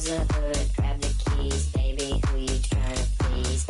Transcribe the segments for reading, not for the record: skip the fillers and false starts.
Close the hood, grab the keys, baby, who you trying to please?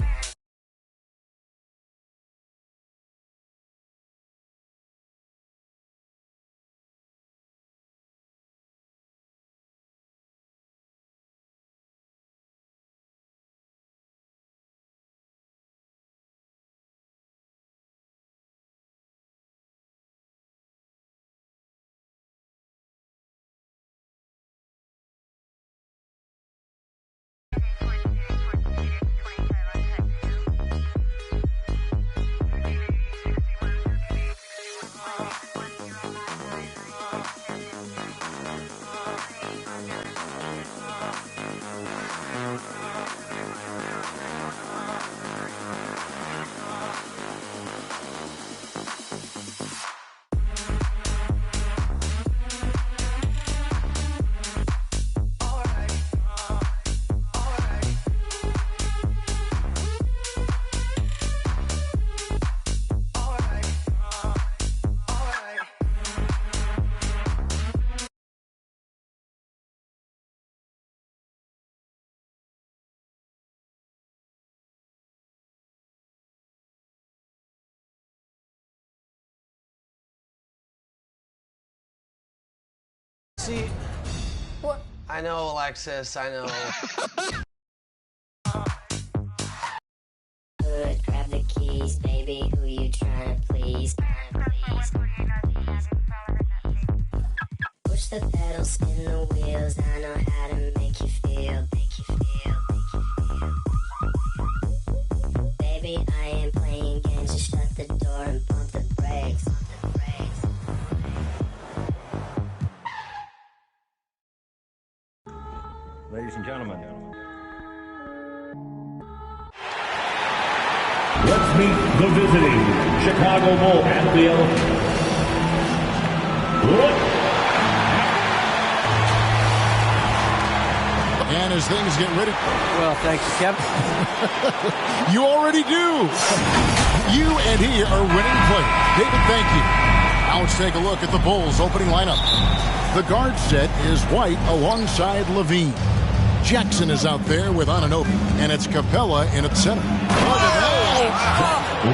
See, what? I know, Alexis, I know. Hood, grab the keys, baby, who you trying to please? Push the pedal, spin the wheels, I know how to make you feel, Baby, I ain't playing games, just shut the door and pump the brakes. Ladies and gentlemen, let's meet the visiting Chicago Bull at the Elephant. And as things get ready... Well, thanks, Kevin. You already do. You and he are winning players. David, thank you. Now let's take a look at the Bulls' opening lineup. The guard set is White alongside Levine. Jackson is out there with Anunoby, and it's Capella in at center.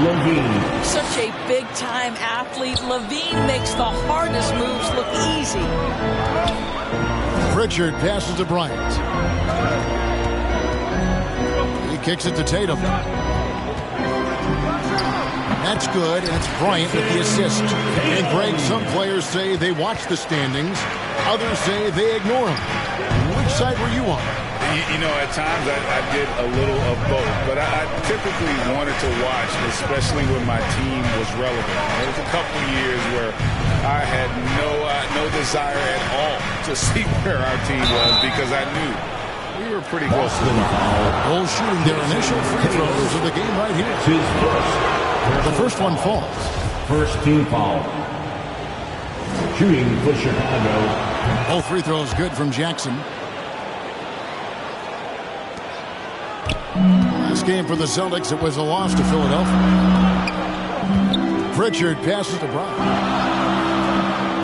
Levine. Such a big-time athlete. Levine makes the hardest moves look easy. Pritchard passes to Bryant. He kicks it to Tatum. That's good, and it's Bryant with the assist. And Greg, some players say they watch the standings. Others say they ignore them. Which side were you on? You know, at times I did a little of both, but I typically wanted to watch, especially when my team was relevant. There was a couple of years where I had no desire at all to see where our team was because I knew we were pretty close to the ball. Bulls shooting their initial free throws of the game right here. The first one falls. First team foul. Shooting for Chicago. All free throws good from Jackson. Last game for the Celtics, it was a loss to Philadelphia. Pritchard passes to Brown.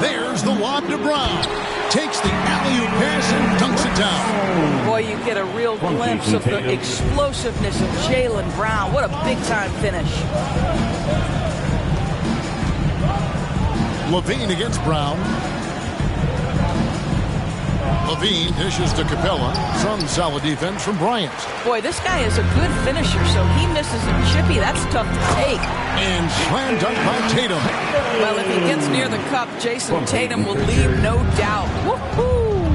There's the lob to Brown. Takes the alley-oop pass and dunks it down. Boy, you get a real glimpse of the explosiveness of Jaylen Brown. What a big-time finish. Levine against Brown. Levine dishes to Capella. Some solid defense from Bryant. Boy, this guy is a good finisher, so he misses a chippy. That's tough to take. And slam dunk by Tatum. Well, if he gets near the cup, Jason Tatum will leave, no doubt. Woohoo!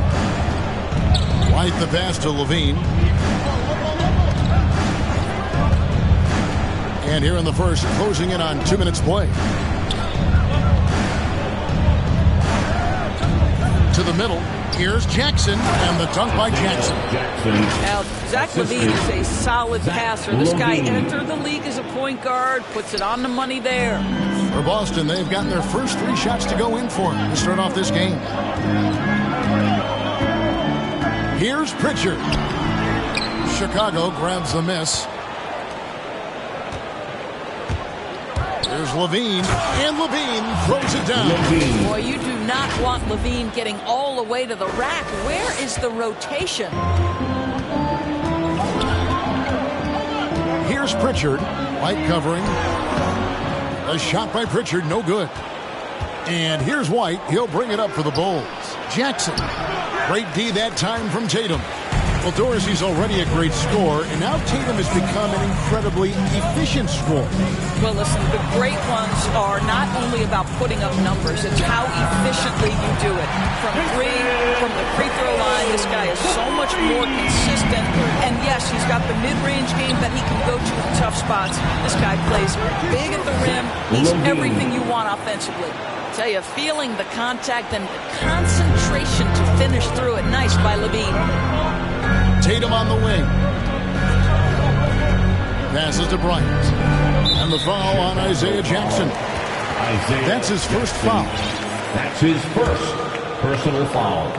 White the pass to Levine. And here in the first, closing in on 2 minutes play. To the middle. Here's Jackson, and the dunk by Jackson. Now, Zach LaVine is a solid passer. This guy entered the league as a point guard, puts it on the money there. For Boston, they've gotten their first 3 shots to go in for to start off this game. Here's Pritchard. Chicago grabs the miss. Here's Levine, and Levine throws it down. Boy, you do not want Levine getting all the way to the rack. Where is the rotation? Here's Pritchard, light covering. A shot by Pritchard, no good. And here's White. He'll bring it up for the Bulls. Jackson, great D that time from Tatum. Well, Dorsey's already a great scorer, and now Tatum has become an incredibly efficient scorer. Well, listen, the great ones are not only about putting up numbers, it's how efficiently you do it. From the free throw line, this guy is so much more consistent. And yes, he's got the mid-range game that he can go to in tough spots. This guy plays big at the rim. He's everything you want offensively. Tell you, feeling the contact and the concentration to finish through it. Nice by Levine. Tatum on the wing. Passes to Bryant. And the foul on Isaiah Jackson. That's his first foul. That's his first personal foul.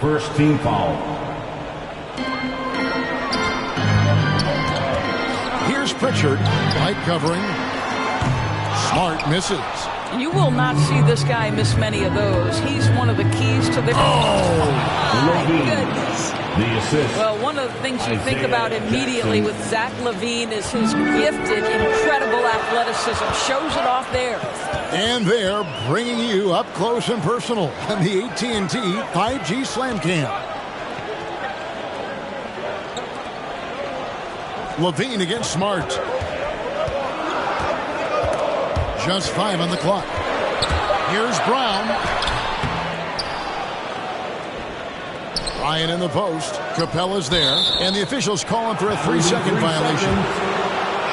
First team foul. Here's Pritchard. Light covering. Smart misses. You will not see this guy miss many of those. He's one of the keys to the... my goodness. The assist. Well, one of the things you think about immediately with Zach LaVine is his gifted, incredible athleticism. Shows it off there. And they're bringing you up close and personal on the AT&T 5G Slam Cam. LaVine against Smart. Just 5 on the clock. Here's Brown. Ryan in the post. Capella's there. And the officials calling for a 3-second violation.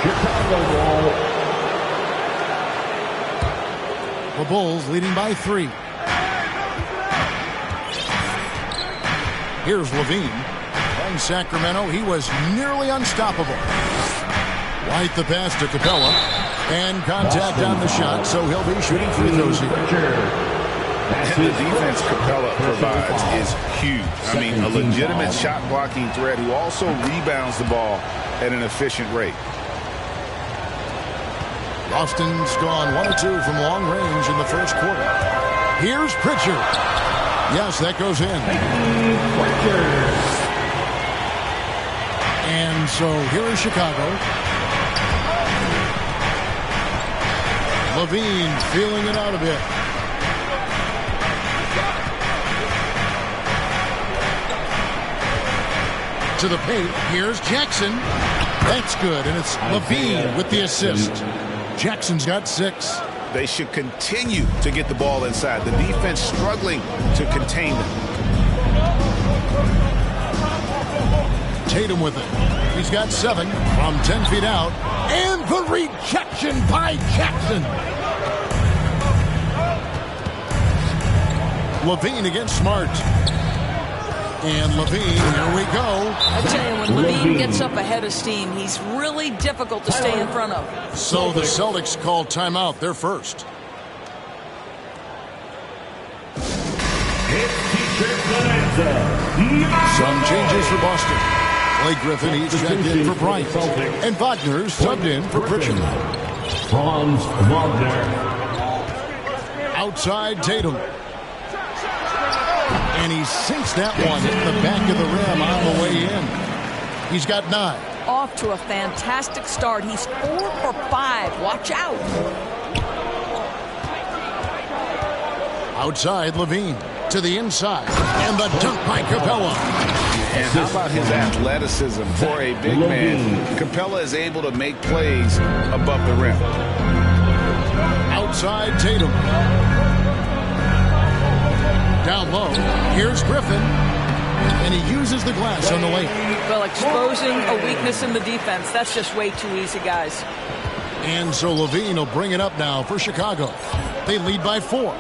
Chicago ball. The Bulls leading by 3. Here's Levine. From Sacramento, he was nearly unstoppable. White the pass to Capella. And contact on the shot, so he'll be shooting free throws here. The defense Capella provides is huge. I mean, a legitimate shot-blocking threat who also rebounds the ball at an efficient rate. Boston's gone 1 of 2 from long range in the first quarter. Here's Pritchard. Yes, that goes in. And so here is Chicago. LaVine feeling it out a bit. To the paint. Here's Jackson. That's good, and it's LaVine with the assist. Jackson's got 6. They should continue to get the ball inside. The defense struggling to contain them. Tatum with it. He's got 7 from 10 feet out. And the rejection by Jackson. LaVine against Smart. And LaVine, here we go. I tell you, when LaVine gets up ahead of steam, he's really difficult to stay in front of. So the Celtics call timeout. They're first. Some changes for Boston. Blake Griffin, he's checked in for Bryant. And Wagner's subbed in for Pritchard. Franz Wagner. Outside Tatum. And he sinks that one in the back of the rim on the way in. He's got 9. Off to a fantastic start. He's 4 for 5. Watch out. Outside Levine. To the inside. And the dunk by Capella. And how about his athleticism for a big man? Capella is able to make plays above the rim. Outside Tatum. Down low. Here's Griffin. And he uses the glass on the lane. Well, exposing a weakness in the defense. That's just way too easy, guys. And so Levine will bring it up now for Chicago. They lead by 4.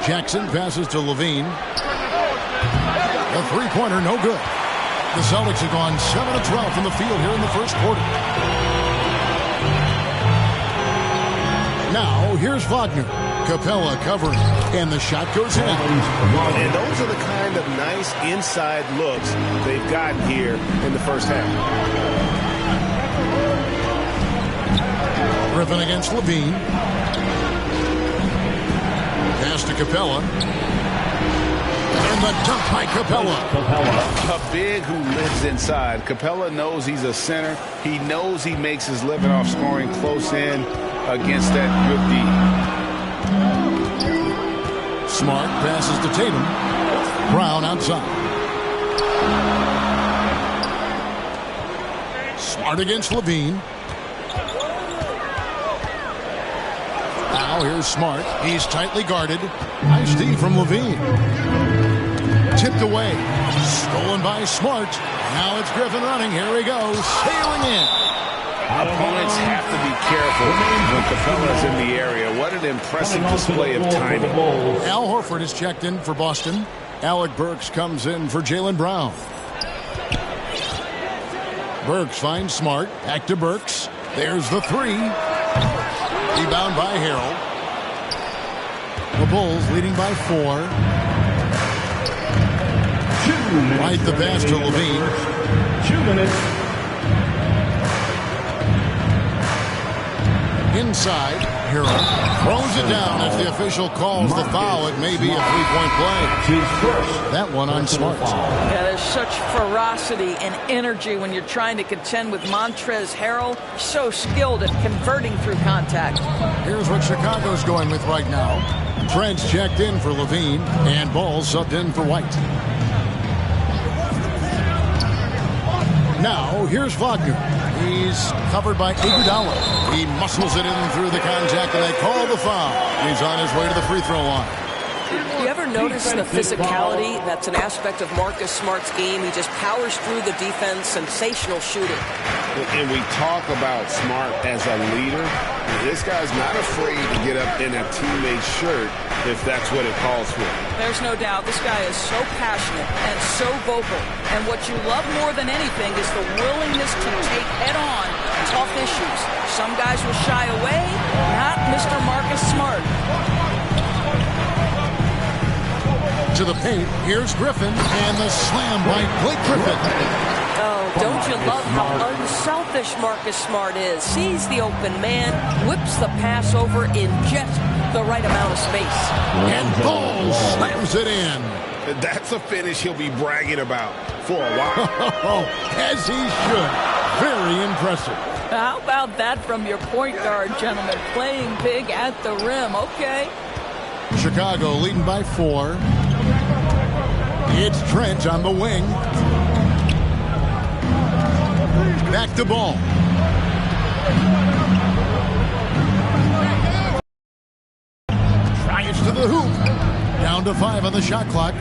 Jackson passes to Levine. A three-pointer, no good. The Celtics have gone 7 of 12 from the field here in the first quarter. Now, here's Wagner. Capella covering, and the shot goes in. And those are the kind of nice inside looks they've gotten here in the first half. Griffin against Levine. Pass to Capella. And the dunk by Capella. A big who lives inside. Capella knows he's a center. He knows he makes his living off scoring close in against that good D. Smart passes to Tatum. Brown outside. Smart against Levine. Now here's Smart. He's tightly guarded. Nice D from Levine. Tipped away. Stolen by Smart. Now it's Griffin running. Here he goes. Sailing in. Opponents have to be careful when Capella's in the area. What an impressive display of timing. Al Horford is checked in for Boston. Alec Burks comes in for Jaylen Brown. Burks finds Smart. Back to Burks. There's the three. Rebound by Harrell. The Bulls leading by 4. Right the pass to Levine. 2 minutes. Inside, Harrell throws it down as the official calls the foul. It may be a three-point play. That one on Smart. Yeah, there's such ferocity and energy when you're trying to contend with Montrezl Harrell. So skilled at converting through contact. Here's what Chicago's going with right now. Trent's checked in for Levine, and Ball subbed in for White. Now, here's Wagner. He's covered by Iguodala. He muscles it in through the contact, and they call the foul. He's on his way to the free throw line. You ever notice the physicality that's an aspect of Marcus Smart's game? He just powers through the defense, sensational shooting. And we talk about Smart as a leader. This guy's not afraid to get up in a teammate's shirt if that's what it calls for. There's no doubt this guy is so passionate and so vocal. And what you love more than anything is the willingness to take head-on tough issues. Some guys will shy away, not Mr. Marcus Smart. To the paint, here's Griffin, and the slam by Blake Griffin. Oh, don't you love how unselfish Marcus Smart is? Sees the open man, whips the pass over in just the right amount of space. And Ball slams it in. That's a finish he'll be bragging about for a while. As he should. Very impressive. How about that from your point guard, gentlemen? Playing big at the rim. Okay. Chicago leading by 4. It's Trent on the wing. Back to Ball. Tries to the hoop. Down to 5 on the shot clock.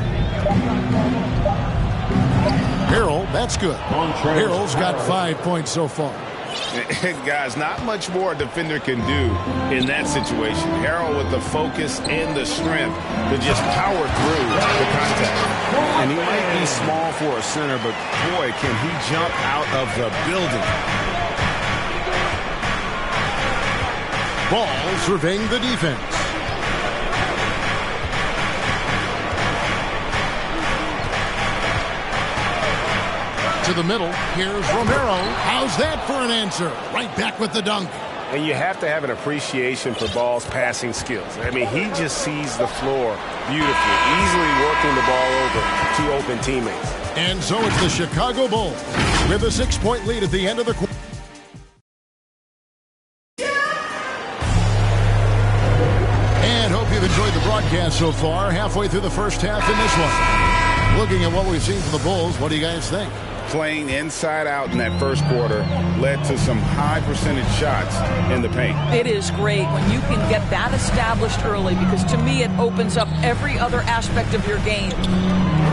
Harrell, that's good. Harrell's got 5 points so far. Guys, not much more a defender can do in that situation. Harrell with the focus and the strength to just power through the contact. And he might be small for a center, but boy, can he jump out of the building. Ball surveying the defense. To the middle, here's Romero. How's that for an answer? Right back with the dunk. And you have to have an appreciation for Ball's passing skills. I mean, he just sees the floor beautifully, easily working the ball over to open teammates. And so it's the Chicago Bulls with a 6-point lead at the end of the quarter. And hope you've enjoyed the broadcast so far. Halfway through the first half in this one. Looking at what we've seen from the Bulls, what do you guys think? Playing inside out in that first quarter led to some high percentage shots in the paint. It is great when you can get that established early because to me it opens up every other aspect of your game.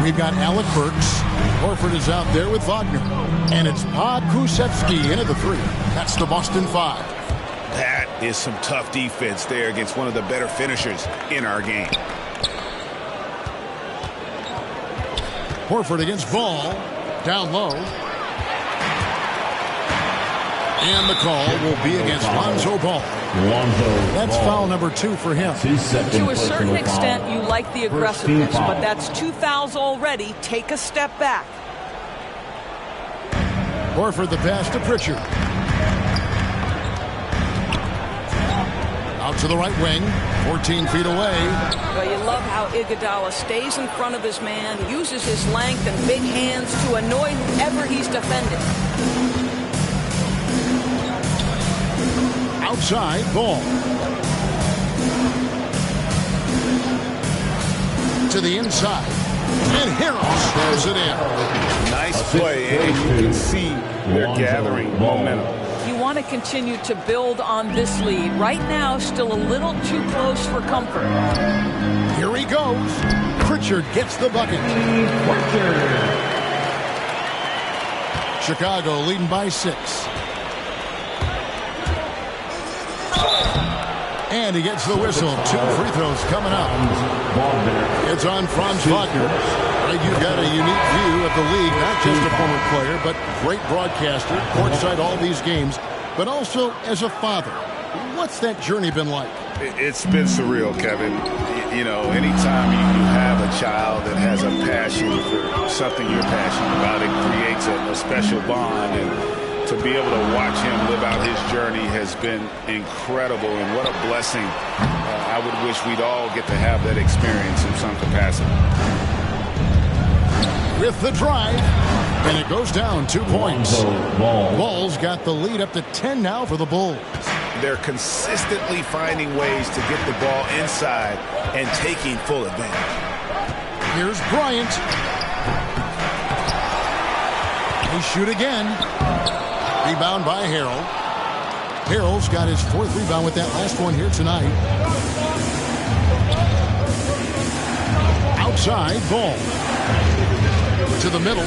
We've got Alec Burks. Horford is out there with Wagner. And it's Pod Kusevsky into the 3. That's the Boston 5. That is some tough defense there against one of the better finishers in our game. Horford against Ball. Down low. And the call will be against Lonzo Ball. That's foul number 2 for him. To a certain extent, you like the aggressiveness, but that's 2 fouls already. Take a step back. Horford the pass to Pritchard. to the right wing, 14 feet away. Well, you love how Iguodala stays in front of his man, uses his length and big hands to annoy whoever he's defending. Outside, ball. To the inside. And Harris throws it in. Nice play, and you can see they're gathering momentum. You want to continue to build on this lead. Right now, still a little too close for comfort. Here he goes. Pritchard gets the bucket. Chicago leading by 6. And he gets the whistle. 2 free throws coming up. It's on Franz Wagner. You've got a unique view of the league, not just a former player, but great broadcaster, courtside all these games, but also as a father. What's that journey been like? It's been surreal, Kevin. You know, anytime you have a child that has a passion for something you're passionate about, it creates a special bond. And to be able to watch him live out his journey has been incredible, and what a blessing. I would wish we'd all get to have that experience in some capacity. With the drive, and it goes down 2 points. Bulls got the lead up to 10 now for the Bulls. They're consistently finding ways to get the ball inside and taking full advantage. Here's Bryant. They shoot again. Rebound by Harrell. Harrell's got his 4th rebound with that last one here tonight. Outside, ball. To the middle.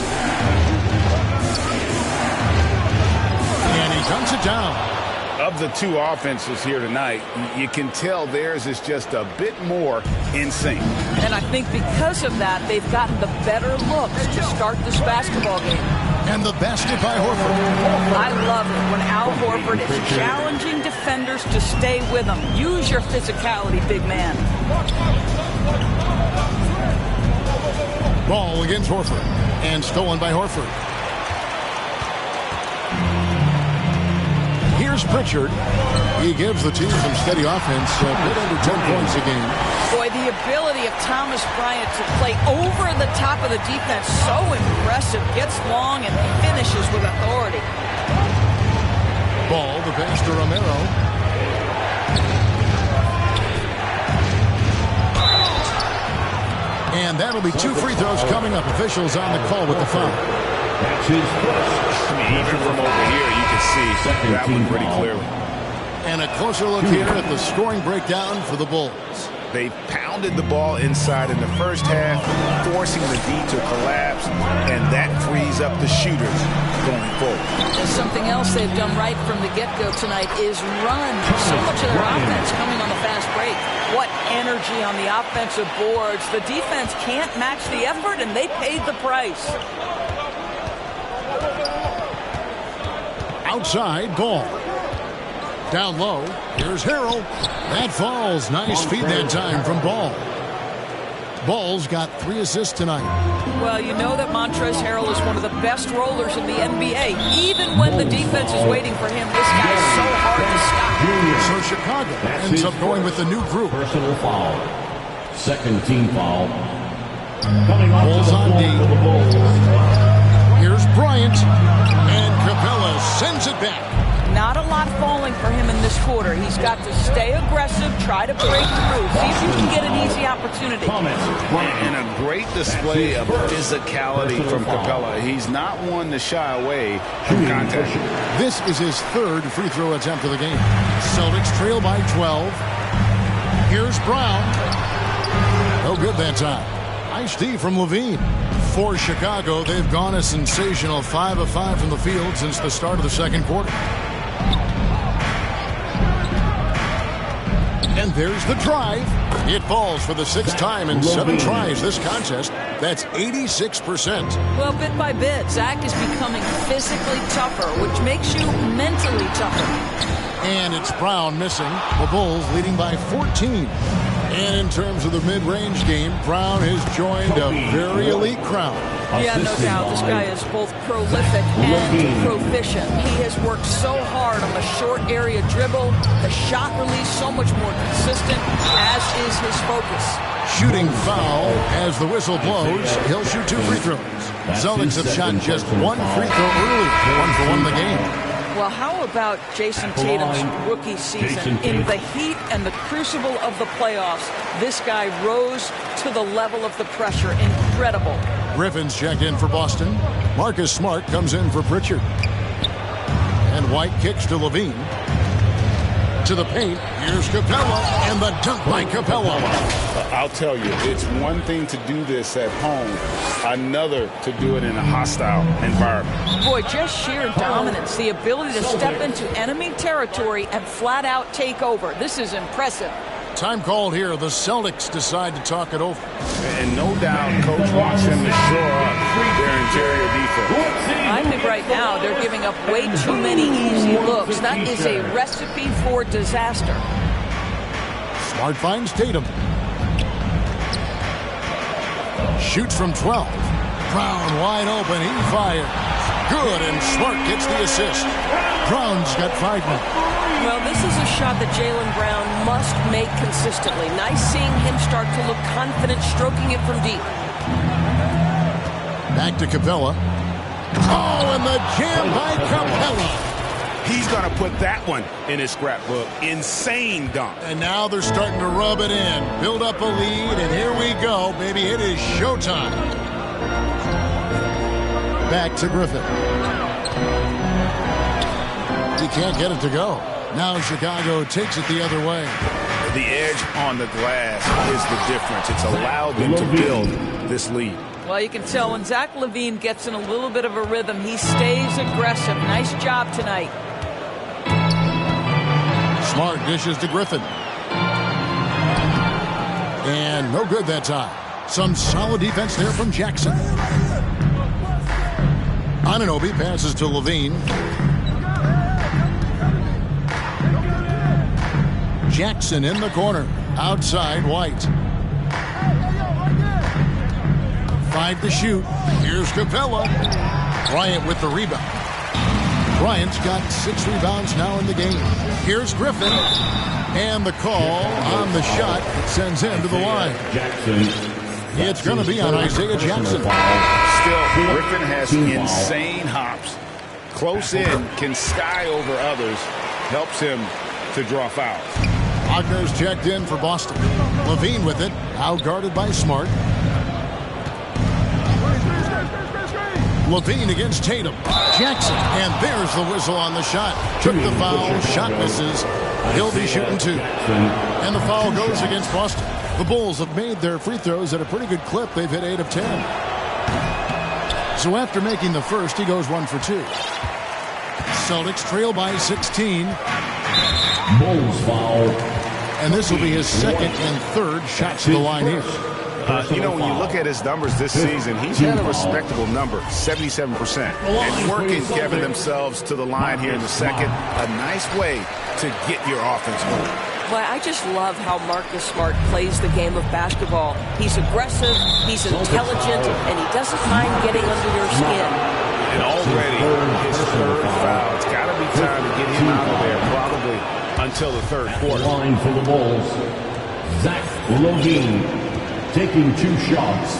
And he dumps it down. Of the 2 offenses here tonight, you can tell theirs is just a bit more in sync. And I think because of that, they've gotten the better looks to start this basketball game. And the basket by Horford. I love it when Al Horford is challenging defenders to stay with him. Use your physicality, big man. Ball against Horford. And stolen by Horford. Here's Pritchard. He gives the team some steady offense, a bit under 10 points a game. Boy, the ability of Thomas Bryant to play over the top of the defense, so impressive. Gets long and finishes with authority. Ball, the pass to Romero. And that'll be 2 free throws coming up. Officials on the call with the foul. That's his first. I mean, even from over here, you can see that one pretty clearly. And a closer look here at the scoring breakdown for the Bulls. They pounded the ball inside in the first half, forcing the D to collapse, and that frees up the shooters going forward. And something else they've done right from the get-go tonight is run. So much of their offense coming on the fast break. What energy on the offensive boards. The defense can't match the effort, and they paid the price. Outside, ball. Down low, here's Harrell. That falls. Nice feed that time from Ball. Ball's got 3 assists tonight. Well, you know that Montrezl Harrell is one of the best rollers in the NBA. Even when the defense is waiting for him, this guy's so hard to stop. So Chicago ends up going with the new group. Personal foul. Second team foul. Coming off Bulls the on D. for the Bulls. Here's Bryant. And Capella sends it back. Not a lot falling for him in this quarter. He's got to stay aggressive, try to break through, see if you can get an easy opportunity. And a great display of physicality from Capella. He's not one to shy away from contact. This is his 3rd free throw attempt of the game. Celtics trail by 12. Here's Brown. No good that time. Nice D from Levine. For Chicago, they've gone a sensational 5 of 5 from the field since the start of the second quarter. And there's the drive. It falls for the 6th time in 7 tries this contest. That's 86%. Well, bit by bit, Zach is becoming physically tougher, which makes you mentally tougher. And it's Brown missing. The Bulls leading by 14. And in terms of the mid-range game, Brown has joined a very elite crowd. Yeah, no doubt. This guy is both prolific and proficient. He has worked so hard on the short area dribble, the shot release so much more consistent, as is his focus. Shooting foul as the whistle blows. He'll shoot 2 free throws. Celtics have shot just 1 free throw early. 1 for 1 in the game. Well, how about Jason Tatum's rookie season? In the heat and the crucible of the playoffs, this guy rose to the level of the pressure. Incredible. Griffin's checked in for Boston. Marcus Smart comes in for Pritchard. And White kicks to Levine. To the paint, here's Capella, and the dunk by Capella. I'll tell you, it's one thing to do this at home, another to do it in a hostile environment. Boy, just sheer dominance, the ability to step into enemy territory and flat out take over. This is impressive. Time called here. The Celtics decide to talk it over. And no doubt Coach wants them to shore up their interior defense. I think right now they're giving up way too many easy looks. That is a recipe for disaster. Smart finds Tatum. Shoots from 12. Brown wide open. He fires. Good, and Smart gets the assist. Brown's got 5 now. Well, this is a shot that Jaylen Brown must make consistently. Nice seeing him start to look confident, stroking it from deep. Back to Capella. Oh, and the jam by Capella. He's going to put that one in his scrapbook. Insane dunk. And now they're starting to rub it in. Build up a lead, and here we go, baby. It is showtime. Back to Griffin. He can't get it to go. Now Chicago takes it the other way. The edge on the glass is the difference. It's allowed them to build this lead. Well, you can tell when Zach LaVine gets in a little bit of a rhythm, he stays aggressive. Nice job tonight. Smart dishes to Griffin. And no good that time. Some solid defense there from Jackson. Anunoby passes to LaVine. Jackson in the corner. Outside, White. 5 to shoot. Here's Capella. Bryant with the rebound. Bryant's got 6 rebounds now in the game. Here's Griffin. And the call on the shot sends him to the line. It's going to be on Isaiah Jackson. Still, Griffin has insane hops. Close in, can sky over others. Helps him to draw fouls. Wagner's checked in for Boston. LaVine with it, out guarded by Smart. LaVine against Tatum. Jackson, and there's the whistle on the shot. Took the foul, shot misses. He'll be shooting 2. And the foul goes against Boston. The Bulls have made their free throws at a pretty good clip. They've hit 8 of 10. So after making the first, he goes 1 for 2. Celtics trail by 16. Bulls foul. And this will be his 2nd and 3rd shots to the line here. When you look at his numbers this season, he's had a respectable number, 77%. And working, Kevin, themselves to the line here in the second. A nice way to get your offense going. Well, I just love how Marcus Smart plays the game of basketball. He's aggressive, he's intelligent, and he doesn't mind getting under your skin. And already his 3rd foul. It's got to be time to get him out of there, probably until the 3rd quarter. Line for the Bulls. Zach LaVine taking 2 shots.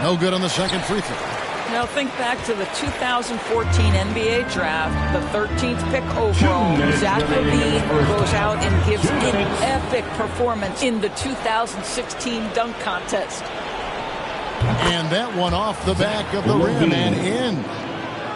No good on the 2nd free throw. Now think back to the 2014 NBA draft, the 13th pick overall. Zach LaVine goes out and gives an epic performance in the 2016 dunk contest. And that one off the back of the rim and in.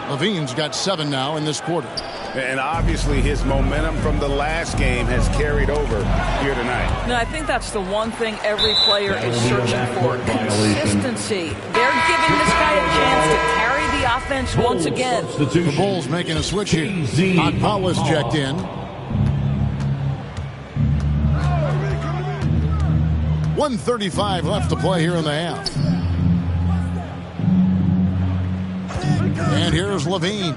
LaVine's got 7 now in this quarter. And obviously his momentum from the last game has carried over here tonight. No, I think that's the one thing every player is searching for. Consistency. They're giving this guy a chance to carry the offense once again. The Bulls making a switch here. Akpala's checked in. .135 left to play here in the half. And here's LaVine.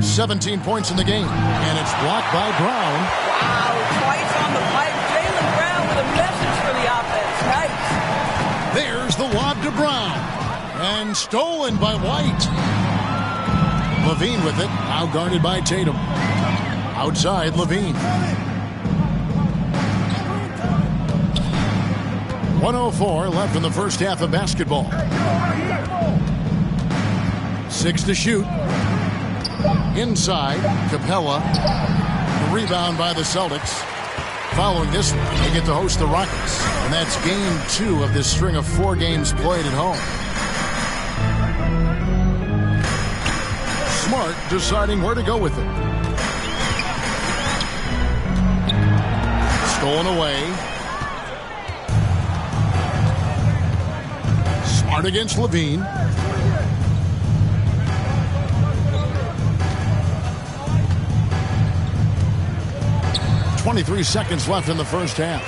17 points in the game. And it's blocked by Brown. Wow, twice on the pipe. Jaylen the message for the offense. Nice. There's the lob to Brown. And stolen by White. Levine with it. Now guarded by Tatum. Outside, Levine. 1:04 left in the first half of basketball. 6 to shoot. Inside, Capella. Rebound by the Celtics. Following this one, they get to host the Rockets. And that's game 2 of this string of 4 games played at home. Smart deciding where to go with it. Stolen away. Smart against Levine. .23 seconds left in the first half.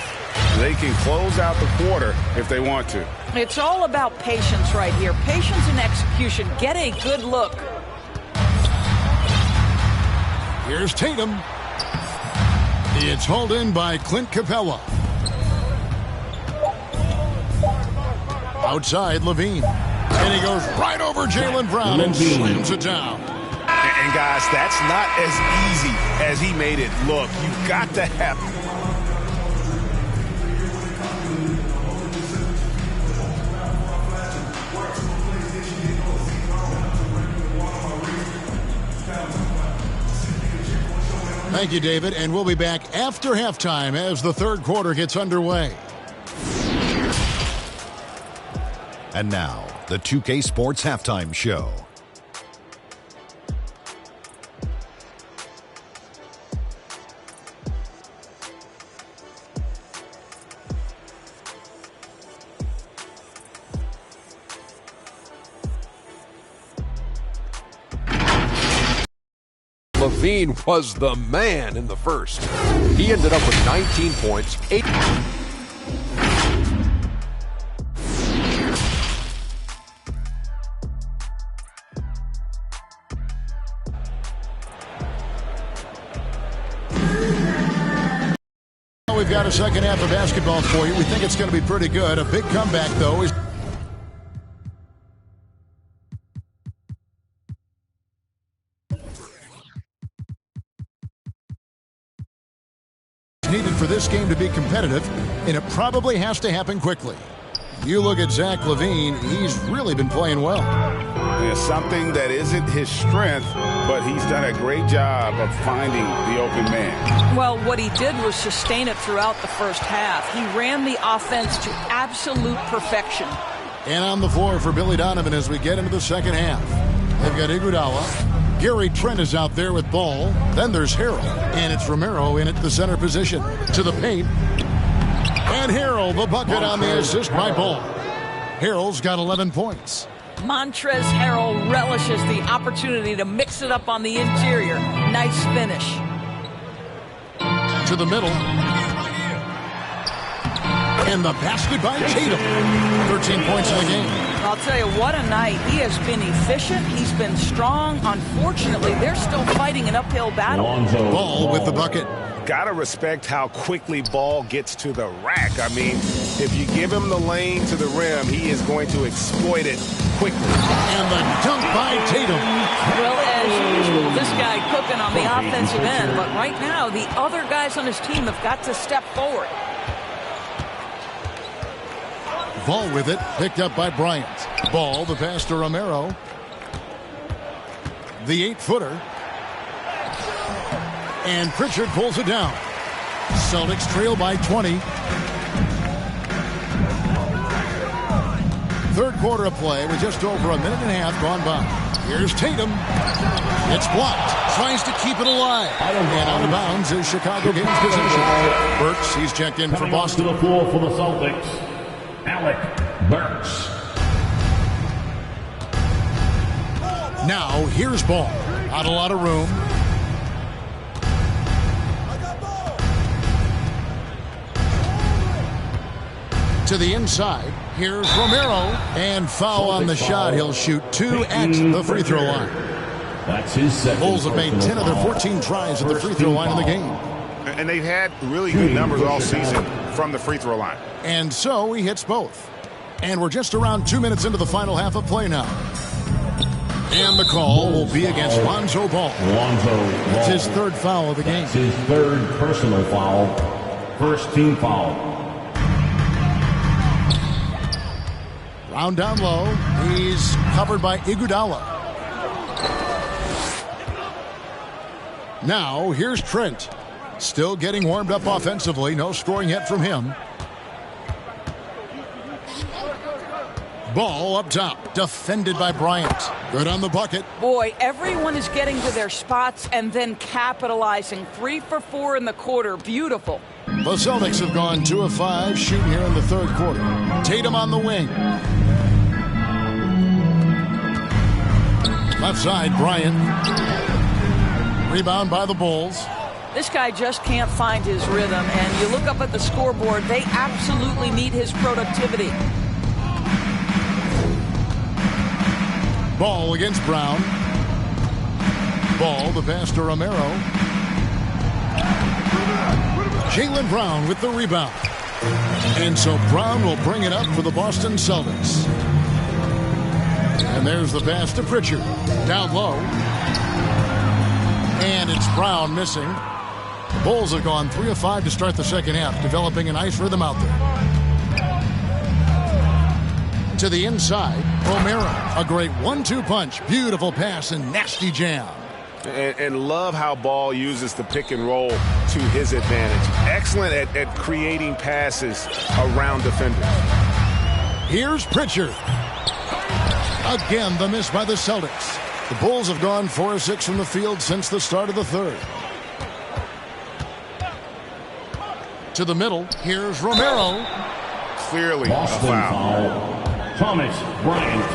They can close out the quarter if they want to. It's all about patience right here. Patience and execution. Get a good look. Here's Tatum. It's hauled in by Clint Capella. Outside, Levine. And he goes right over Jaylen Brown and slams it down. And guys, that's not as easy as he made it look. You've got to have... Thank you, David, and we'll be back after halftime as the third quarter gets underway. And now, the 2K Sports Halftime Show. Levine was the man in the first. He ended up with 19 points, 8. We've got a second half of basketball for you. We think it's going to be pretty good. A big comeback, though, is needed for this game to be competitive, and it probably has to happen quickly. You look at Zach LaVine, he's really been playing well. Yeah, something that isn't his strength, but he's done a great job of finding the open man. Well, what he did was sustain it throughout the first half. He ran the offense to absolute perfection. And on the floor for Billy Donovan as we get into the second half. They've got Iguodala. Gary Trent is out there with ball. Then there's Harrell. And it's Romero in at the center position. To the paint. And Harrell, the bucket on the assist by Ball. Harrell's got 11 points. Montrezl Harrell relishes the opportunity to mix it up on the interior. Nice finish. To the middle. And the basket by Tatum. 13 points in the game. I'll tell you, what a night. He has been efficient. He's been strong. Unfortunately, they're still fighting an uphill battle. Ball with the bucket. Gotta respect how quickly Ball gets to the rack. I mean, if you give him the lane to the rim, he is going to exploit it quickly. And the dunk by Tatum. Well, as usual, this guy cooking on the offensive end. But right now, the other guys on his team have got to step forward. Ball with it, picked up by Bryant. Ball, the pass to Romero. The 8-footer. And Pritchard pulls it down. Celtics trail by 20. Third quarter of play with just over a minute and a half gone by. Here's Tatum. It's blocked. Tries to keep it alive. And out of bounds is Chicago gains possession. Burks, he's checked in for Boston. To the floor for the Celtics, Alec Burks. Now, here's Ball. Not a lot of room. To the inside. Here's Romero. And foul on the shot. He'll shoot 2 at the free throw line. That's his second. Bulls have made 10 of their 14 tries at the free throw line in the game. And they've had really good numbers all season from the free throw line. And so he hits both. And we're just around 2 minutes into the final half of play now. And the call will be against Lonzo Ball. It's his third foul of the game. It's his third personal foul. First team foul. Round down low. He's covered by Iguodala. Now, here's Trent. Still getting warmed up offensively. No scoring yet from him. Ball up top. Defended by Bryant. Good on the bucket. Boy, everyone is getting to their spots and then capitalizing. 3 for 4 in the quarter. Beautiful. The Celtics have gone 2 of 5 shooting here in the third quarter. Tatum on the wing. Left side, Bryant. Rebound by the Bulls. This guy just can't find his rhythm, and you look up at the scoreboard, they absolutely need his productivity. Ball against Brown. Ball, the pass to Romero. Jaylen Brown with the rebound. And so Brown will bring it up for the Boston Celtics. And there's the pass to Pritchard. Down low. And it's Brown missing. The Bulls have gone 3 of 5 to start the second half, developing a nice rhythm out there. To the inside, Romero. A great 1-2 punch. Beautiful pass and nasty jam. And love how Ball uses the pick and roll to his advantage. Excellent at creating passes around defenders. Here's Pritchard. Again, the miss by the Celtics. The Bulls have gone 4 of 6 from the field since the start of the third. To the middle, here's Romero. Clearly Boston a foul. Thomas Bryant.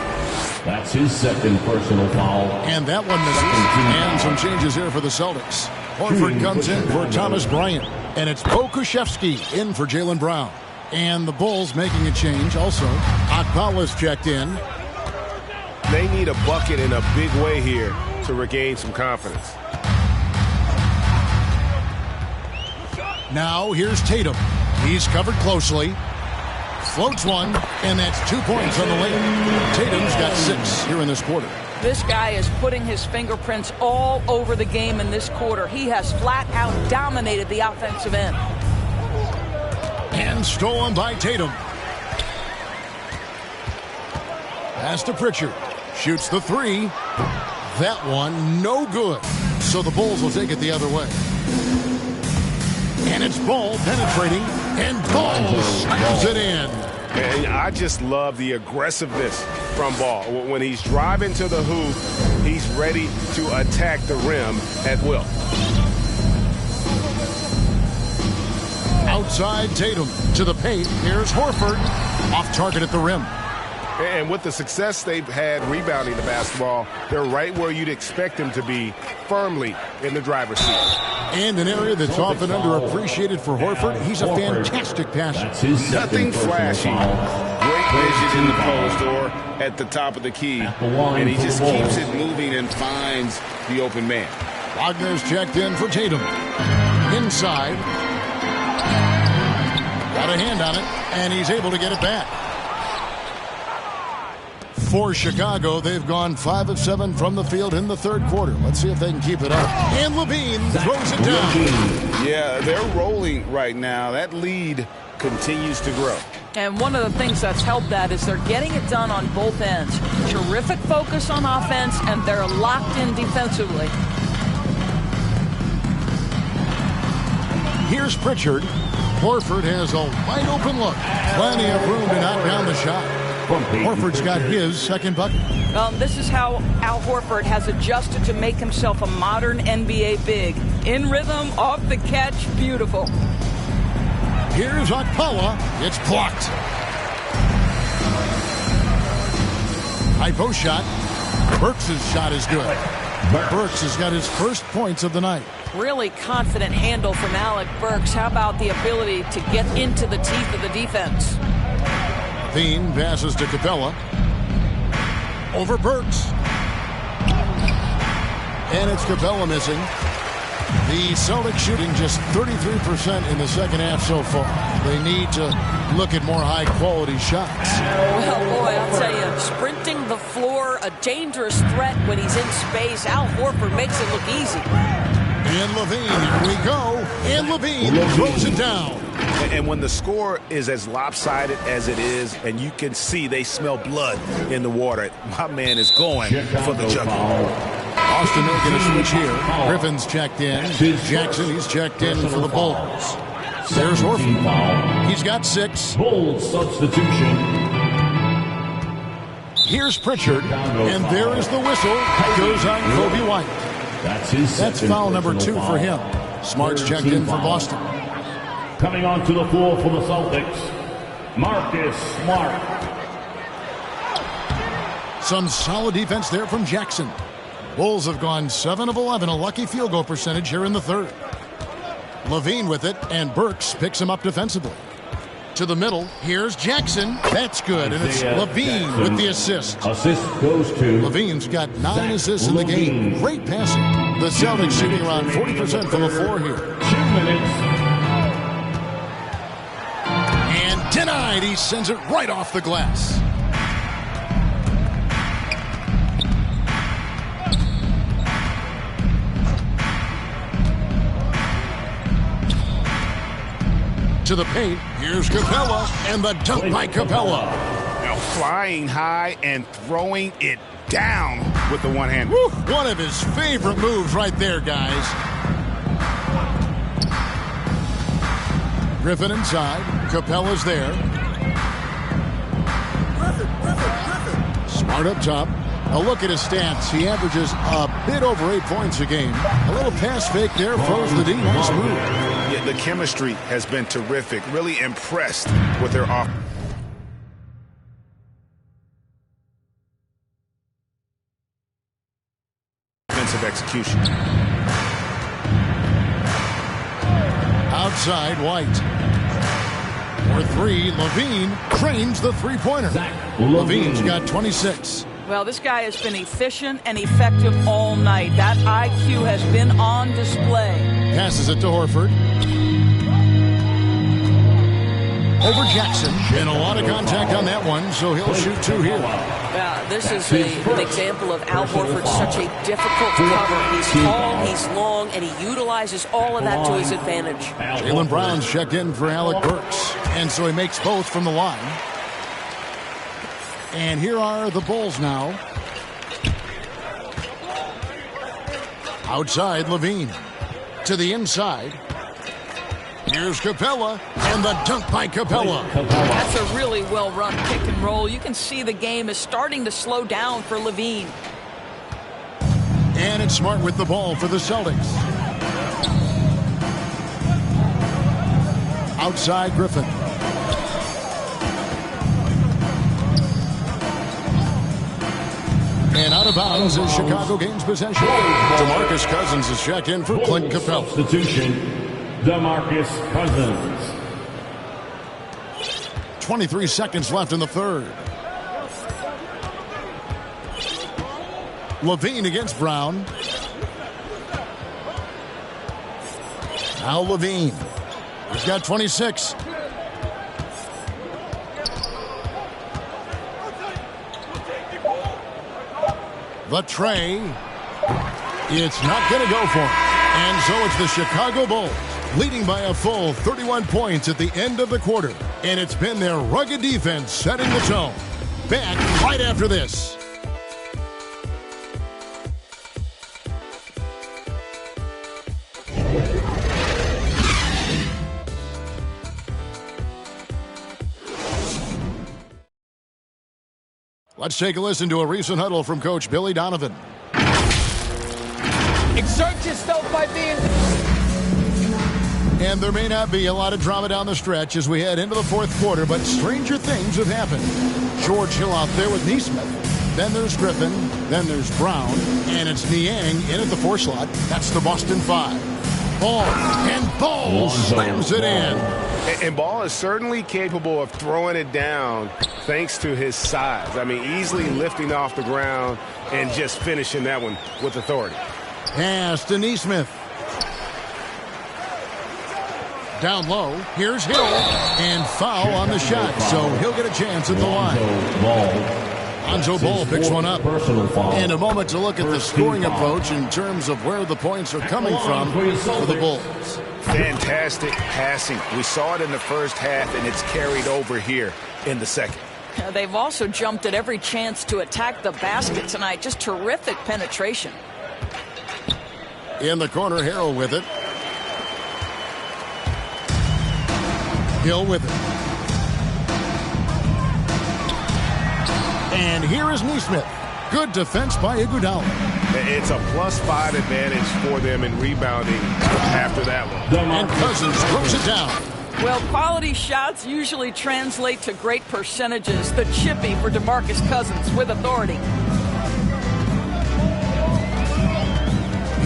That's his second personal foul. And that one misses. And some changes here for the Celtics. Horford comes in for Thomas Bryant. And it's Pokuševski in for Jaylen Brown. And the Bulls making a change also. Akpala's checked in. They need a bucket in a big way here to regain some confidence. Now here's Tatum. He's covered closely. Floats one, and that's 2 points on the lane. Tatum's got 6 here in this quarter. This guy is putting his fingerprints all over the game in this quarter. He has flat out dominated the offensive end. And stolen by Tatum. Pass to Pritchard. Shoots the 3. That one no good. So the Bulls will take it the other way. And it's Ball penetrating. And Ball slams it in. And I just love the aggressiveness from Ball. When he's driving to the hoop, he's ready to attack the rim at will. Outside Tatum to the paint. Here's Horford. Off target at the rim. And with the success they've had rebounding the basketball, they're right where you'd expect them to be, firmly in the driver's seat. And an area that's often underappreciated for Horford. He's a fantastic passer. Nothing flashy. Great vision in the post or at the top of the key. And he just keeps it moving and finds the open man. Wagner's checked in for Tatum. Inside. Got a hand on it, and he's able to get it back. For Chicago, they've gone 5 of 7 from the field in the third quarter. Let's see if they can keep it up. And Levine throws it down. Yeah, they're rolling right now. That lead continues to grow. And one of the things that's helped that is they're getting it done on both ends. Terrific focus on offense, and they're locked in defensively. Here's Pritchard. Horford has a wide open look. Plenty of room to knock down the shot. Horford's got his second bucket. This is how Al Horford has adjusted to make himself a modern NBA big. In rhythm, off the catch, beautiful. Here's Akpala. It's blocked. High post shot. Burks' shot is good. Burks has got his first points of the night. Really confident handle from Alec Burks. How about the ability to get into the teeth of the defense? Levine passes to Capella. Over Burks. And it's Capella missing. The Celtics shooting just 33% in the second half so far. They need to look at more high-quality shots. Well, boy, I'll tell you, sprinting the floor, a dangerous threat when he's in space. Al Horford makes it look easy. And LaVine, here we go. And LaVine throws it down. And when the score is as lopsided as it is, and you can see they smell blood in the water, my man is going for the jugular. Austin making a switch here. Griffin's checked in. Jackson, he's checked in for the Bulls. There's Horford. He's got 6. Bulls substitution. Here's Pritchard. And there is the whistle. Goes on Kobe White. That's foul number 2 for him. Smart's checked in for Boston. Coming onto the floor for the Celtics, Marcus Smart. Some solid defense there from Jackson. Bulls have gone 7 of 11, a lucky field goal percentage here in the third. LaVine with it, and Burks picks him up defensively. To the middle, here's Jackson. That's good, and it's LaVine with the assist. Assist goes to LaVine's got 9 assists in the game. Great passing. The Celtics shooting around 40% from the floor here. 2 minutes. And denied. He sends it right off the glass. To the paint, here's Capella, and the dunk by Capella. Now flying high and throwing it down with the one hand. Woo, one of his favorite moves right there, guys. Griffin inside, Capella's there. Smart up top. A look at his stats. He averages a bit over 8 points a game. A little pass fake there, froze the D. Nice move. Yeah, the chemistry has been terrific. Really impressed with their offensive execution. Outside, White. For 3, LaVine cranes the three-pointer. LaVine's got 26. Well, this guy has been efficient and effective all night. That IQ has been on display. Passes it to Horford. Over Jackson. And a lot of contact on that one, so he'll shoot 2 here. This is an example of Al Horford, such a difficult cover. He's tall, he's long, and he utilizes all of that to his advantage. Jaylen Brown's checked in for Alec Burks. And so he makes both from the line. And here are the Bulls now. Outside, LaVine. To the inside. Here's Capella, and the dunk by Capella. That's a really well-run pick and roll. You can see the game is starting to slow down for LaVine. And it's Smart with the ball for the Celtics. Outside, Griffin. And out of bounds as Chicago gains possession. DeMarcus Cousins is checked in for Clint Capella. Substitution, DeMarcus Cousins. 23 seconds left in the third. LaVine against Brown. Now LaVine. He's got 26. The tray. It's not going to go for him. And so it's the Chicago Bulls leading by a full 31 points at the end of the quarter. And it's been their rugged defense setting the tone. Back right after this. Let's take a listen to a recent huddle from Coach Billy Donovan. Exert yourself by being... And there may not be a lot of drama down the stretch as we head into the fourth quarter, but stranger things have happened. George Hill out there with Neesmith. Then there's Griffin. Then there's Brown. And it's Niang in at the 4 slot. That's the Boston 5. Ball. And Ball slams it in. And Ball is certainly capable of throwing it down thanks to his size. I mean, easily lifting off the ground and just finishing that one with authority. Pass to Neesmith. Down low, here's Hill, and foul on the shot, so he'll get a chance at the line. Lonzo Ball picks one up. And a moment to look at the scoring approach in terms of where the points are coming from for the Bulls. Fantastic passing. We saw it in the first half, and it's carried over here in the second. They've also jumped at every chance to attack the basket tonight. Just terrific penetration. In the corner, Harrell with it. Hill with it. And here is Neesmith. Good defense by Iguodala. It's a +5 advantage for them in rebounding after that one. And Cousins throws it down. Well, quality shots usually translate to great percentages. The chippy for DeMarcus Cousins with authority.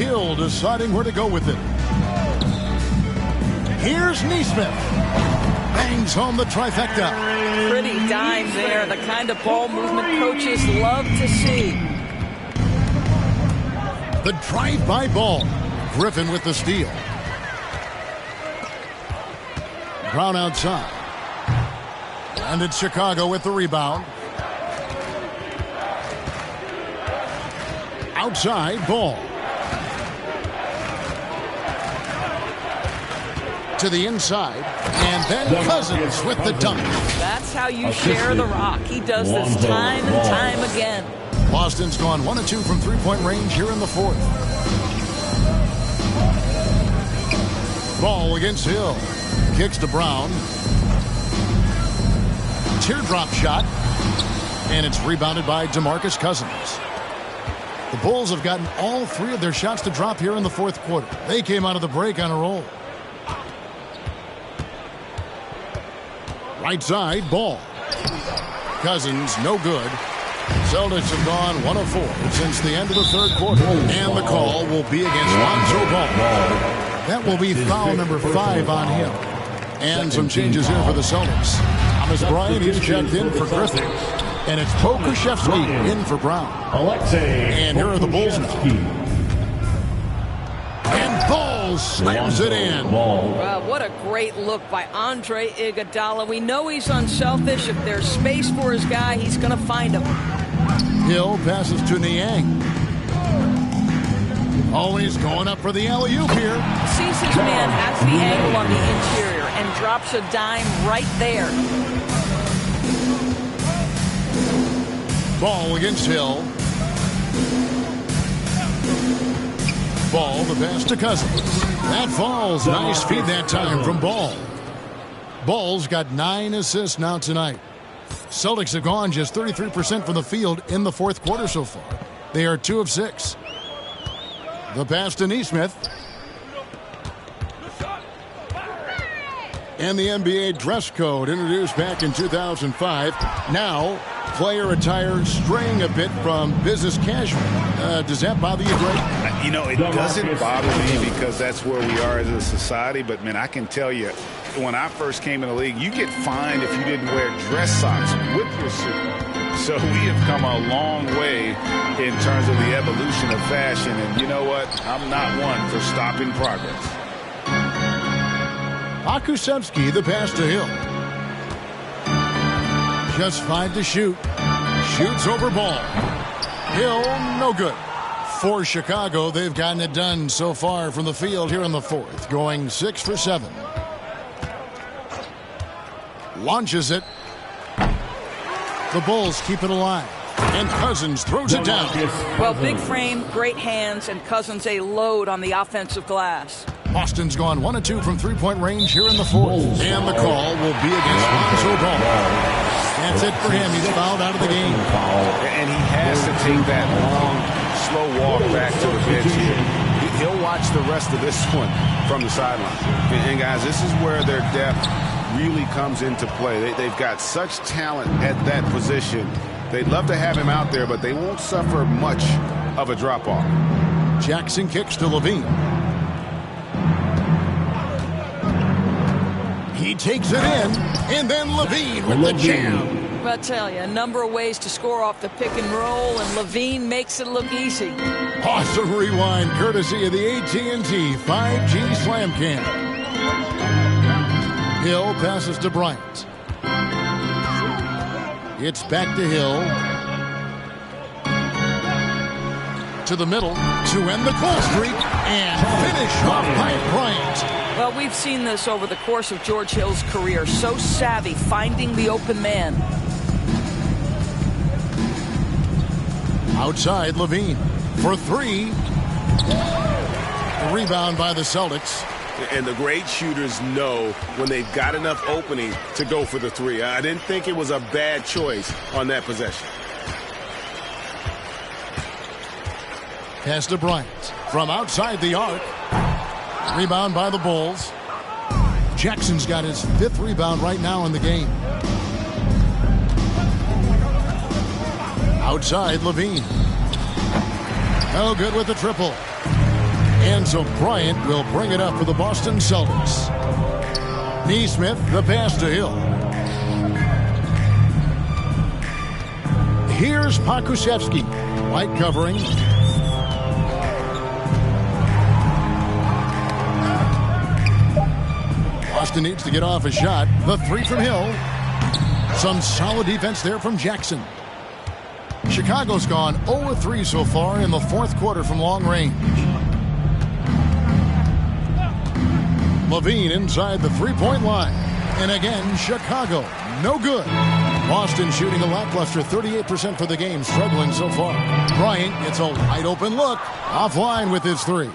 Hill deciding where to go with it. Here's Neesmith. Bangs home the trifecta. Pretty dime there. The kind of ball movement coaches love to see. The drive-by ball. Griffin with the steal. Brown outside. And it's Chicago with the rebound. Outside ball. To the inside, and then Cousins with the dunk. That's how you share the rock. He does this time and time again. Boston's gone 1 of 2 from three-point range here in the fourth. Ball against Hill. Kicks to Brown. Teardrop shot, and it's rebounded by DeMarcus Cousins. The Bulls have gotten all 3 of their shots to drop here in the fourth quarter. They came out of the break on a roll. Right side, ball. Cousins, no good. Celtics have gone 1 of 4 since the end of the third quarter. And the call will be against Lonzo Ball. That will be foul number 5 on him. And some changes here for the Celtics. Thomas Bryant, he's checked in for Griffin. And it's Pokuševski in for Brown. And here are the Bulls now. And Ball slams it in. Wow, what a great look by Andre Iguodala. We know he's unselfish. If there's space for his guy, he's going to find him. Hill passes to Niang. Always going up for the alley-oop here. Sees his man has the angle on the interior and drops a dime right there. Ball against Hill. Ball, the pass to Cousins. That falls. Nice feed that time from Ball. Ball's got 9 assists now tonight. Celtics have gone just 33% from the field in the fourth quarter so far. They are 2 of 6. The pass to Neesmith. And the NBA dress code introduced back in 2005. Now, player attire straying a bit from business casual. Does that bother you, Greg? You know, it doesn't bother me because that's where we are as a society. But, man, I can tell you, when I first came in the league, you get fined if you didn't wear dress socks with your suit. So we have come a long way in terms of the evolution of fashion. And you know what? I'm not one for stopping progress. Pokuševski, the pass to Hill. Just 5 to shoot. Shoots over Ball. Hill, no good. For Chicago, they've gotten it done so far from the field here in the fourth, going 6 for 7. Launches it. The Bulls keep it alive. And Cousins throws it down. Well, big frame, great hands, and Cousins a load on the offensive glass. Boston's gone 1 of 2 from three-point range here in the fourth. And the call will be against Lonzo Ball. That's it for him. He's fouled out of the game. And he has to take that long, slow walk back to the bench here. He'll watch the rest of this one from the sideline. And guys, this is where their depth really comes into play. They've got such talent at that position. They'd love to have him out there, but they won't suffer much of a drop-off. Jackson kicks to Levine. He takes it in, and then Levine with the jam. I tell you, a number of ways to score off the pick and roll, and Levine makes it look easy. Awesome rewind, courtesy of the AT&T 5G Slam Cam. Hill passes to Bryant. It's back to Hill. To the middle to end the cold streak and finish off by Bryant. Well, we've seen this over the course of George Hill's career. So savvy, finding the open man. Outside, Levine for three. The rebound by the Celtics. And the great shooters know when they've got enough opening to go for the three. I didn't think it was a bad choice on that possession. Pass to Bryant from outside the arc. Rebound by the Bulls. Jackson's got his 5th rebound right now in the game. Outside, Levine. No good with the triple. And so Bryant will bring it up for the Boston Celtics. Neesmith, the pass to Hill. Here's Pokusevski. White covering. Boston needs to get off a shot. The three from Hill. Some solid defense there from Jackson. Chicago's gone 0-3 so far in the 4th quarter from long range. Levine inside the 3-point line. And again, Chicago, no good. Boston shooting a lackluster 38% for the game, struggling so far. Bryant gets a wide open look. Offline with his three.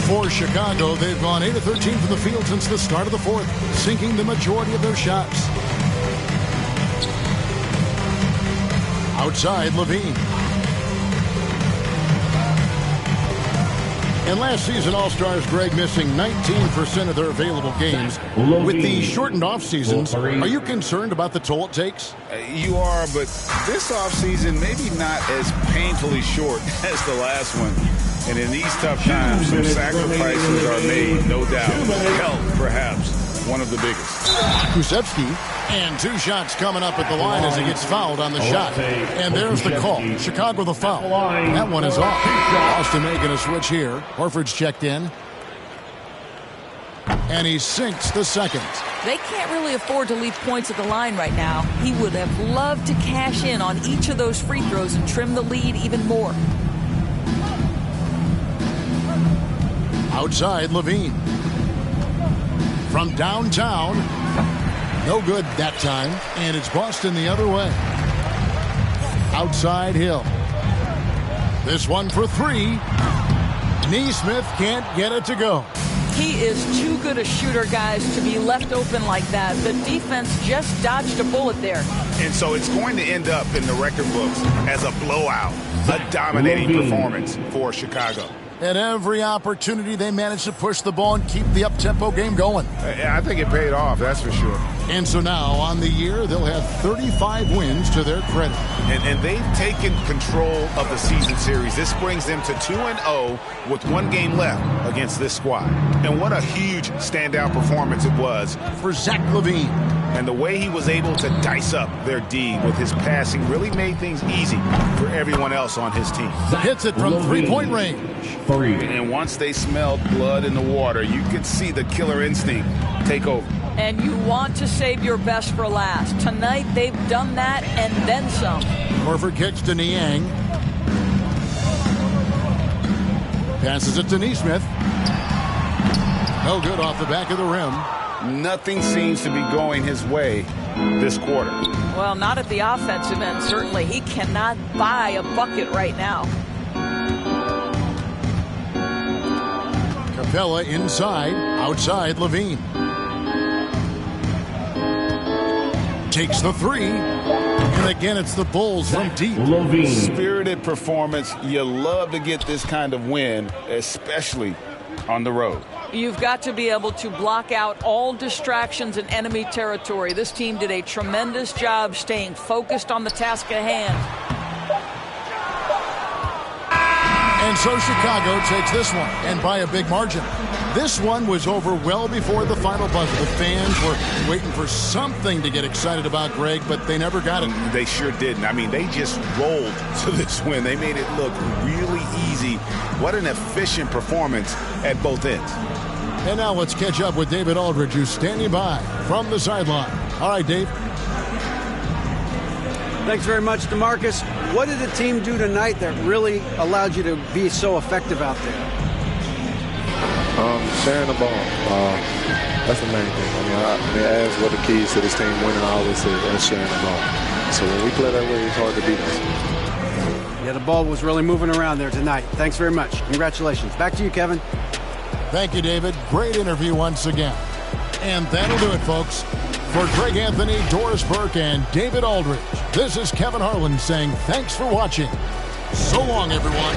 For Chicago, they've gone 8 of 13 from the field since the start of the 4th, sinking the majority of their shots. Outside, Levine. And last season, All-Stars, Greg, missing 19% of their available games. With the shortened off-seasons, are you concerned about the toll it takes? You are, but this off-season maybe not as painfully short as the last one. And in these tough times, some sacrifices are made, no doubt. Health, perhaps, one of the biggest. Kusevski, and 2 shots coming up at the line as he gets fouled on the shot. And there's the call. Chicago the foul. That one is off. Boston making a switch here. Horford's checked in. And he sinks the second. They can't really afford to leave points at the line right now. He would have loved to cash in on each of those free throws and trim the lead even more. Outside, Levine. From downtown. No good that time. And it's Boston the other way. Outside, Hill. This one for 3. Neesmith can't get it to go. He is too good a shooter, guys, to be left open like that. The defense just dodged a bullet there. And so it's going to end up in the record books as a blowout, a dominating performance for Chicago. At every opportunity, they managed to push the ball and keep the up-tempo game going. I think it paid off, that's for sure. And so now, on the year, they'll have 35 wins to their credit. And they've taken control of the season series. This brings them to 2-0 with 1 game left against this squad. And what a huge standout performance it was for Zach LaVine. And the way he was able to dice up their D with his passing really made things easy for everyone else on his team. Hits it from 3-point range. And once they smelled blood in the water, you could see the killer instinct take over. And you want to save your best for last. Tonight, they've done that and then some. Horford kicks to Niang. Passes it to Neesmith. No good off the back of the rim. Nothing seems to be going his way this quarter. Well, not at the offensive end, certainly. He cannot buy a bucket right now. Capella inside, outside Levine. Takes the 3. And again, it's the Bulls from deep. Spirited performance. You love to get this kind of win, especially on the road. You've got to be able to block out all distractions in enemy territory. This team did a tremendous job staying focused on the task at hand. And so Chicago takes this one, and by a big margin. This one was over well before the final buzzer. The fans were waiting for something to get excited about, Greg, but they never got it. They sure didn't. I mean, they just rolled to this win. They made it look really easy. What an efficient performance at both ends. And now let's catch up with David Aldridge, who's standing by from the sideline. All right, Dave. Thanks very much, DeMarcus. What did the team do tonight that really allowed you to be so effective out there? Sharing the ball. That's the main thing. I mean, as what the keys to this team winning, I always say that's sharing the ball. So when we play that way, it's hard to beat us. Yeah, the ball was really moving around there tonight. Thanks very much. Congratulations. Back to you, Kevin. Thank you, David. Great interview once again. And that'll do it, folks. For Greg Anthony, Doris Burke, and David Aldridge, this is Kevin Harlan saying thanks for watching. So long, everyone.